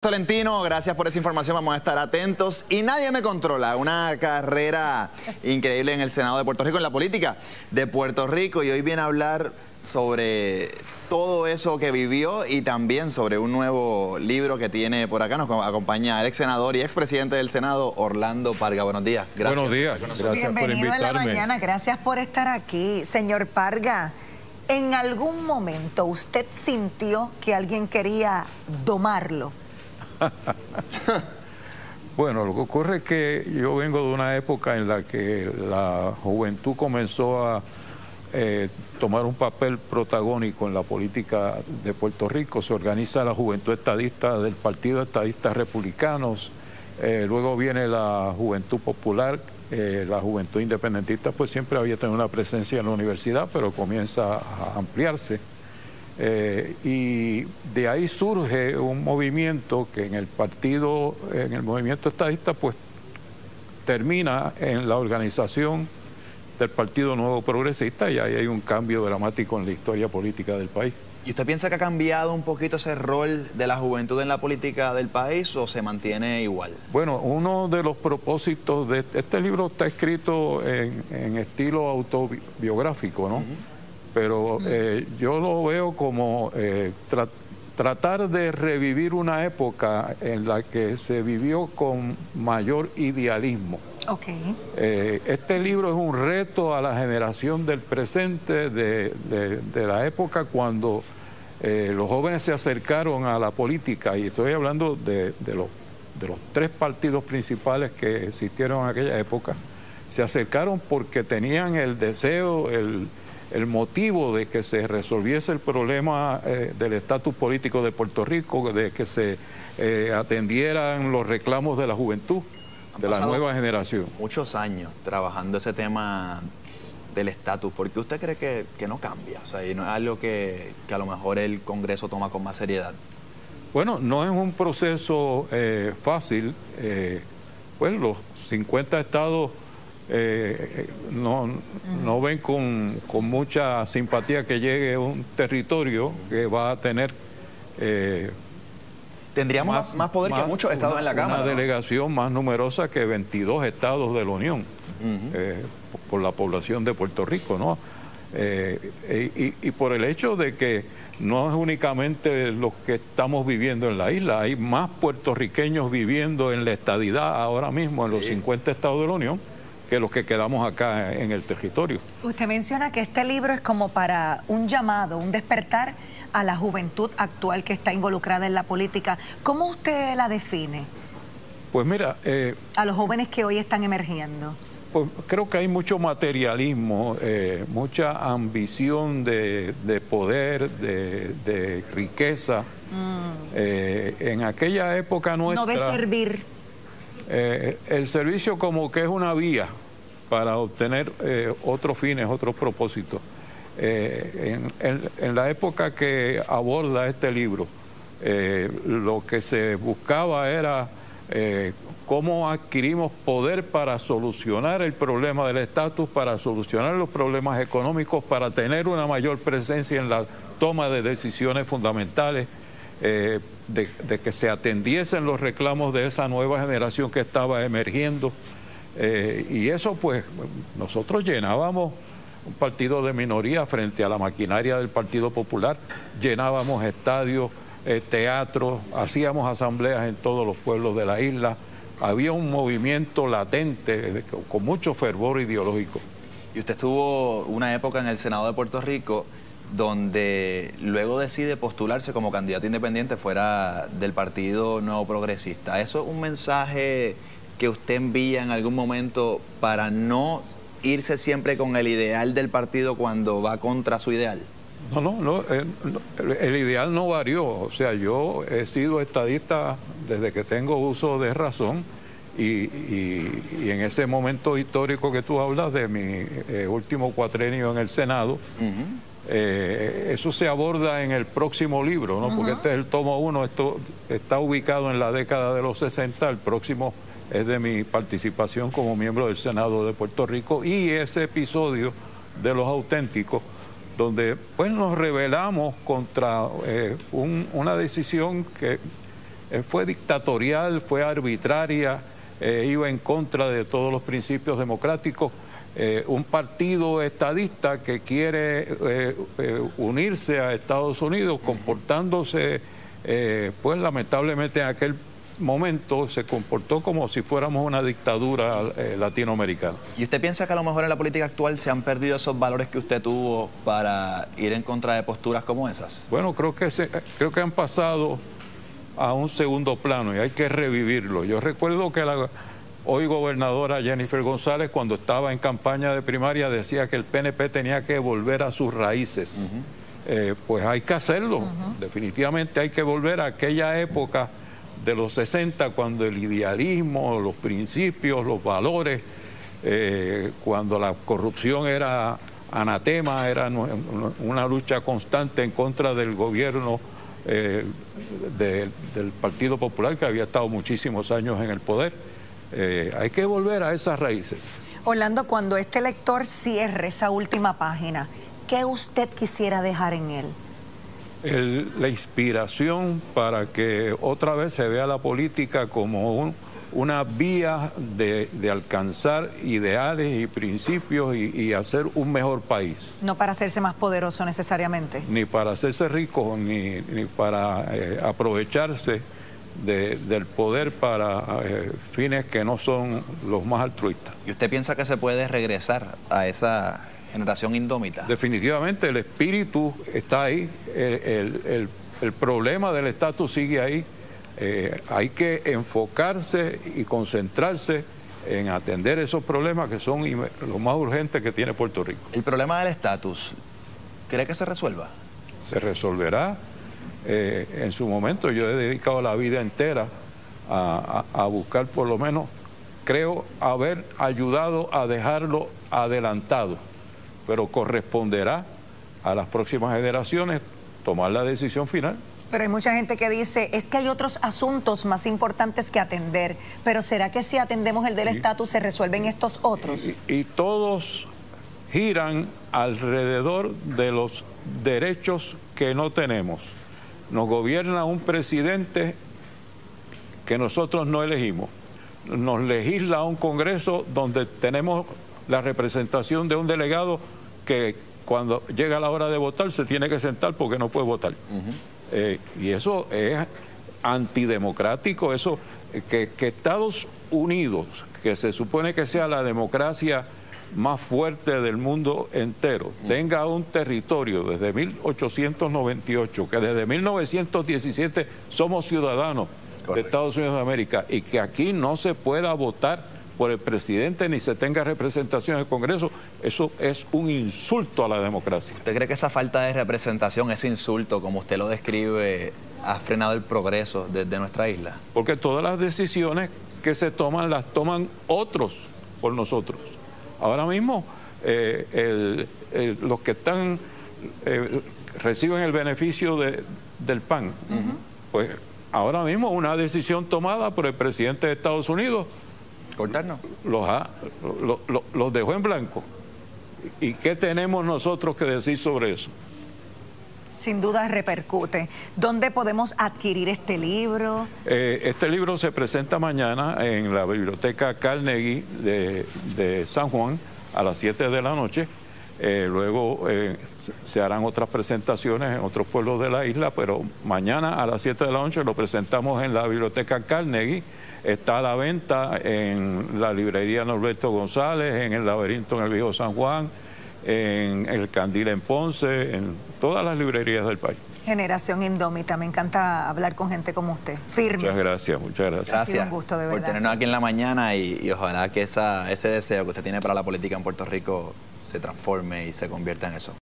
Tolentino, gracias por esa información, vamos a estar atentos. Y nadie me controla, una carrera increíble en el Senado de Puerto Rico, en la política de Puerto Rico, y hoy viene a hablar sobre todo eso que vivió y también sobre un nuevo libro que tiene por acá. Nos acompaña el ex senador y expresidente del Senado, Orlando Parga. Buenos días. Gracias. Buenos días. Gracias por invitarme. Bienvenido en la mañana, gracias por estar aquí. Señor Parga, ¿en algún momento usted sintió que alguien quería domarlo? Bueno, lo que ocurre es que yo vengo de una época en la que la juventud comenzó a tomar un papel protagónico en la política de Puerto Rico. Se organiza la Juventud Estadista del Partido Estadistas Republicanos, luego viene la Juventud Popular, la Juventud Independentista pues siempre había tenido una presencia en la universidad, pero comienza a ampliarse. Y de ahí surge un movimiento que en el movimiento estadista, pues termina en la organización del Partido Nuevo Progresista, y ahí hay un cambio dramático en la historia política del país. ¿Y usted piensa que ha cambiado un poquito ese rol de la juventud en la política del país o se mantiene igual? Bueno, uno de los propósitos de este libro está escrito en estilo autobiográfico, ¿no? Pero yo lo veo como tratar de revivir una época en la que se vivió con mayor idealismo. Okay. Este libro es un reto a la generación del presente, de la época cuando los jóvenes se acercaron a la política, y estoy hablando de los tres partidos principales que existieron en aquella época. Se acercaron porque tenían el deseo, el motivo de que se resolviese el problema del estatus político de Puerto Rico, de que se atendieran los reclamos de la juventud, de la nueva generación. Muchos años trabajando ese tema del estatus. ¿Por qué usted cree que no cambia? O sea, y no es algo que a lo mejor el Congreso toma con más seriedad. Bueno, no es un proceso fácil. Pues los 50 estados no ven con mucha simpatía que llegue un territorio que va a tener tendríamos más poder que muchos estados en la Cámara. Una delegación más numerosa que 22 estados de la Unión, por la población de Puerto Rico, ¿no? Y por el hecho de que no es únicamente los que estamos viviendo en la isla, hay más puertorriqueños viviendo en la estadidad ahora mismo en los 50 estados de la Unión que los que quedamos acá en el territorio. Usted menciona que este libro es como para un llamado, un despertar a la juventud actual que está involucrada en la política. ¿Cómo usted la define? Pues mira... a los jóvenes que hoy están emergiendo. Pues creo que hay mucho materialismo, mucha ambición de poder, de riqueza. En aquella época nuestra... No ve servir. El servicio como que es una vía para obtener otros fines, otros propósitos. En la época que aborda este libro, lo que se buscaba era cómo adquirimos poder para solucionar el problema del estatus, para solucionar los problemas económicos, para tener una mayor presencia en la toma de decisiones fundamentales, de que se atendiesen los reclamos de esa nueva generación que estaba emergiendo. Y eso pues nosotros llenábamos un partido de minoría frente a la maquinaria del Partido Popular, llenábamos estadios, teatros, hacíamos asambleas en todos los pueblos de la isla. Había un movimiento latente con mucho fervor ideológico. Y usted estuvo una época en el Senado de Puerto Rico donde luego decide postularse como candidato independiente fuera del Partido Nuevo Progresista. ¿Eso es un mensaje que usted envía en algún momento para no irse siempre con el ideal del partido cuando va contra su ideal? No, el ideal no varió. O sea, yo he sido estadista desde que tengo uso de razón, y en ese momento histórico que tú hablas de mi último cuatrenio en el Senado, eso se aborda en el próximo libro, ¿no? Porque este es el tomo 1, esto está ubicado en la década de los 60, el próximo es de mi participación como miembro del Senado de Puerto Rico, y ese episodio de Los Auténticos, donde pues nos rebelamos contra una decisión que fue dictatorial, fue arbitraria, iba en contra de todos los principios democráticos. Un partido estadista que quiere unirse a Estados Unidos, comportándose, pues lamentablemente en aquel momento se comportó como si fuéramos una dictadura latinoamericana. ¿Y usted piensa que a lo mejor en la política actual se han perdido esos valores que usted tuvo para ir en contra de posturas como esas? Bueno, creo que han pasado a un segundo plano y hay que revivirlo. Yo recuerdo que la hoy gobernadora Jennifer González, cuando estaba en campaña de primaria, decía que el PNP tenía que volver a sus raíces. Pues hay que hacerlo. Definitivamente hay que volver a aquella época de los 60, cuando el idealismo, los principios, los valores, cuando la corrupción era anatema, era una lucha constante en contra del gobierno del Partido Popular, que había estado muchísimos años en el poder. Hay que volver a esas raíces. Orlando, cuando este lector cierre esa última página, ¿qué usted quisiera dejar en él? La inspiración para que otra vez se vea la política como una vía de alcanzar ideales y principios y hacer un mejor país. No para hacerse más poderoso necesariamente. Ni para hacerse rico, ni para aprovecharse del poder para fines que no son los más altruistas. ¿Y usted piensa que se puede regresar a esa generación indómita? Definitivamente el espíritu está ahí, el problema del estatus sigue ahí. Hay que enfocarse y concentrarse en atender esos problemas que son los más urgentes que tiene Puerto Rico. ¿El problema del estatus cree que se resuelva? Se resolverá en su momento. Yo he dedicado la vida entera a buscar, por lo menos, creo haber ayudado a dejarlo adelantado, pero corresponderá a las próximas generaciones tomar la decisión final. Pero hay mucha gente que dice, es que hay otros asuntos más importantes que atender, pero ¿será que si atendemos el del estatus se resuelven estos otros? Y todos giran alrededor de los derechos que no tenemos. Nos gobierna un presidente que nosotros no elegimos. Nos legisla un Congreso donde tenemos la representación de un delegado que cuando llega la hora de votar se tiene que sentar porque no puede votar. Y eso es antidemocrático, eso que Estados Unidos, que se supone que sea la democracia más fuerte del mundo entero, tenga un territorio desde 1898, que desde 1917 somos ciudadanos de Estados Unidos de América, y que aquí no se pueda votar por el presidente ni se tenga representación en el Congreso, eso es un insulto a la democracia. ¿Usted cree que esa falta de representación, ese insulto, como usted lo describe, ha frenado el progreso de nuestra isla? Porque todas las decisiones que se toman, las toman otros por nosotros. Ahora mismo, los que están reciben el beneficio del PAN, pues ahora mismo una decisión tomada por el presidente de Estados Unidos, cortarnos, los dejó en blanco. ¿Y qué tenemos nosotros que decir sobre eso? Sin duda repercute. ¿Dónde podemos adquirir este libro? Este libro se presenta mañana en la Biblioteca Carnegie de San Juan a las 7 de la noche. Luego se harán otras presentaciones en otros pueblos de la isla, pero mañana a las 7 de la noche lo presentamos en la Biblioteca Carnegie. Está a la venta en la librería Norberto González, en el Laberinto en el Viejo San Juan, en el Candil en Ponce, en todas las librerías del país. Generación Indómita, me encanta hablar con gente como usted, firme. Muchas gracias, muchas gracias. Ha sido un gusto, de verdad, por tenernos aquí en la mañana y ojalá que ese deseo que usted tiene para la política en Puerto Rico se transforme y se convierta en eso.